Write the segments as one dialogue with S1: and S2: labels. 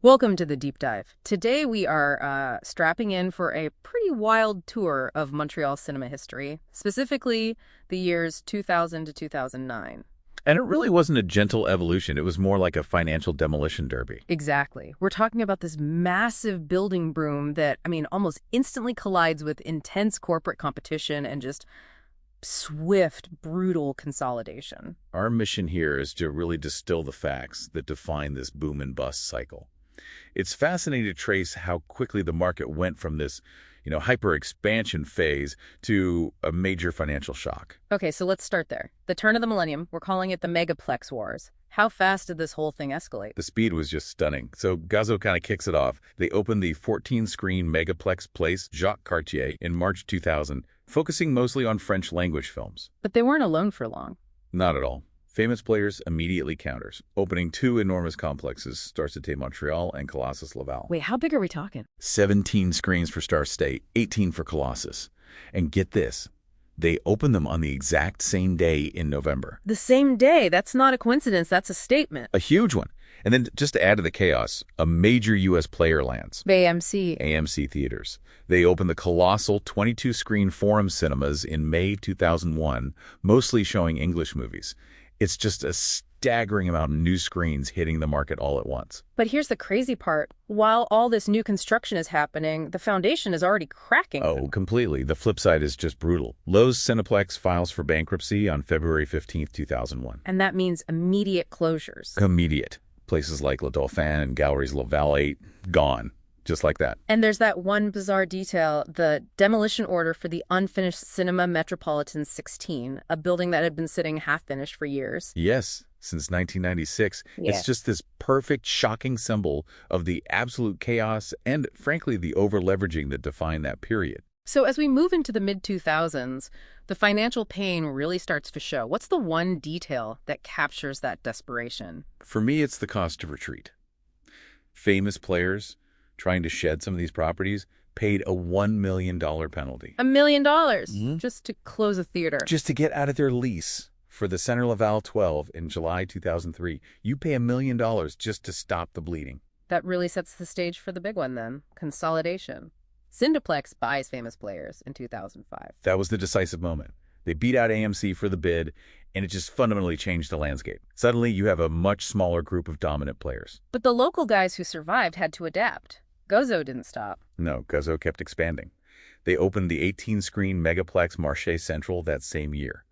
S1: Welcome to the deep dive. Today we are strapping in for a pretty wild tour of Montreal cinema history, specifically the years 2000 to 2009.
S2: And it really wasn't a gentle evolution. It was more like a financial demolition derby.
S1: Exactly. We're talking about this massive building boom that, almost instantly collides with intense corporate competition and just swift, brutal consolidation.
S2: Our mission here is to really distill the facts that define this boom and bust cycle. It's fascinating to trace how quickly the market went from this, hyper-expansion phase to a major financial shock.
S1: Okay, so let's start there. The turn of the millennium, we're calling it the Megaplex Wars. How fast did this whole thing escalate?
S2: The speed was just stunning. So Gazzo kind of kicks it off. They opened the 14-screen Megaplex Place Jacques Cartier in March 2000, focusing mostly on French-language films.
S1: But they weren't alone for long.
S2: Not at all. Famous players immediately counters, opening two enormous complexes, Star Cité Montreal and Colossus Laval.
S1: Wait, how big are we talking?
S2: 17 screens for Star Cité, 18 for Colossus. And get this, they opened them on the exact same day in November.
S1: The same day? That's not a coincidence, that's a statement.
S2: A huge one. And then just to add to the chaos, a major U.S. player lands. AMC Theaters. They opened the colossal 22-screen Forum Cinemas in May 2001, mostly showing English movies. It's just a staggering amount of new screens hitting the market all at once.
S1: But here's the crazy part. While all this new construction is happening, the foundation is already cracking.
S2: Oh, completely. The flip side is just brutal. Lowe's Cineplex files for bankruptcy on February 15th, 2001.
S1: And that means immediate closures.
S2: Immediate. Places like Le Dauphin and Galeries Laval 8, gone. Just like that.
S1: And there's that one bizarre detail, the demolition order for the unfinished Cinema Metropolitan 16, a building that had been sitting half-finished for years.
S2: Yes, since 1996.
S1: Yeah.
S2: It's just this perfect, shocking symbol of the absolute chaos and, frankly, the over-leveraging that defined that period.
S1: So as we move into the mid-2000s, the financial pain really starts to show. What's the one detail that captures that desperation?
S2: For me, it's the cost of retreat. Famous players trying to shed some of these properties paid a $1 million penalty.
S1: $1 million just to close a theater.
S2: Just to get out of their lease for the Center Laval 12 in July 2003. You pay $1 million just to stop the bleeding.
S1: That really sets the stage for the big one then, consolidation. Cineplex buys Famous Players in 2005.
S2: That was the decisive moment. They beat out AMC for the bid, and it just fundamentally changed the landscape. Suddenly, you have a much smaller group of dominant players.
S1: But the local guys who survived had to adapt. Gozo didn't stop.
S2: No, Gazzo kept expanding. They opened the 18-screen Megaplex Marché Central that same year.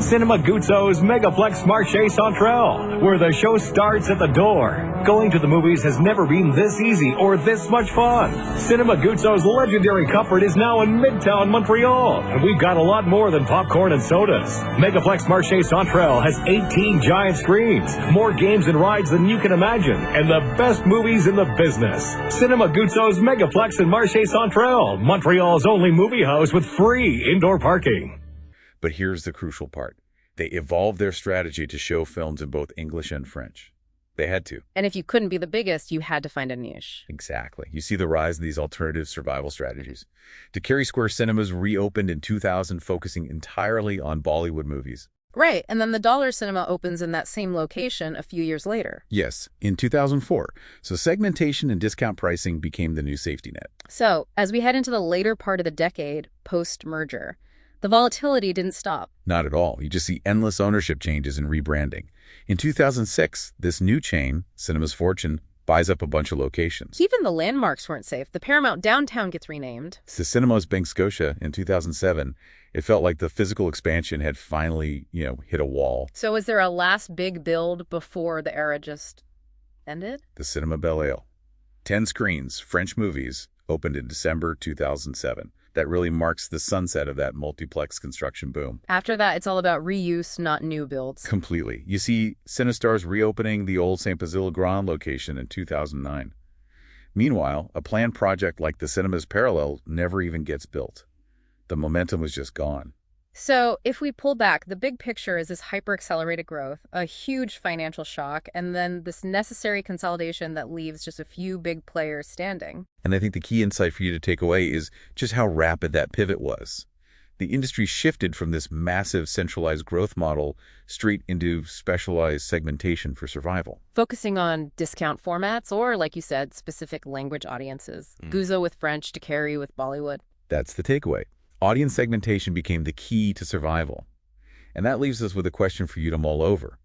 S3: Cinema Guzzo's Megaplex Marché Central, where the show starts at the door. Going to the movies has never been this easy or this much fun. Cinema Guzzo's legendary comfort is now in Midtown Montreal, and we've got a lot more than popcorn and sodas. Megaplex Marché Central has 18 giant screens, more games and rides than you can imagine, and the best movies in the business. Cinema Guzzo's Megaplex and Marché Central, Montreal's only movie house with free indoor parking.
S2: But here's the crucial part. They evolved their strategy to show films in both English and French. They had to.
S1: And if you couldn't be the biggest, you had to find a niche.
S2: Exactly. You see the rise of these alternative survival strategies. DeCary Square Cinemas reopened in 2000, focusing entirely on Bollywood movies.
S1: Right, and then the Dollar Cinema opens in that same location a few years later.
S2: Yes, in 2004. So segmentation and discount pricing became the new safety net.
S1: So, as we head into the later part of the decade, post-merger, the volatility didn't stop.
S2: Not at all. You just see endless ownership changes and rebranding. In 2006, this new chain, Cinema's Fortune, buys up a bunch of locations.
S1: Even the landmarks weren't safe. The Paramount Downtown gets renamed.
S2: To Cinemas Bank Scotia in 2007, it felt like the physical expansion had finally, hit a wall.
S1: So is there a last big build before the era just ended?
S2: The Cinema Belle Isle. 10 screens, French movies, opened in December 2007. That really marks the sunset of that multiplex construction boom.
S1: After that, it's all about reuse, not new builds.
S2: Completely. You see Cinestar's reopening the old St. Basile Grand location in 2009. Meanwhile, a planned project like the Cinemas Parallel never even gets built. The momentum was just gone.
S1: So if we pull back, the big picture is this hyper-accelerated growth, a huge financial shock, and then this necessary consolidation that leaves just a few big players standing.
S2: And I think the key insight for you to take away is just how rapid that pivot was. The industry shifted from this massive centralized growth model straight into specialized segmentation for survival.
S1: Focusing on discount formats or, like you said, specific language audiences. Guzzo with French, Takeri with Bollywood.
S2: That's the takeaway. Audience segmentation became the key to survival. And that leaves us with a question for you to mull over.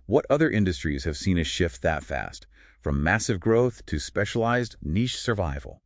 S2: What other industries have seen a shift that fast, from massive growth to specialized niche survival?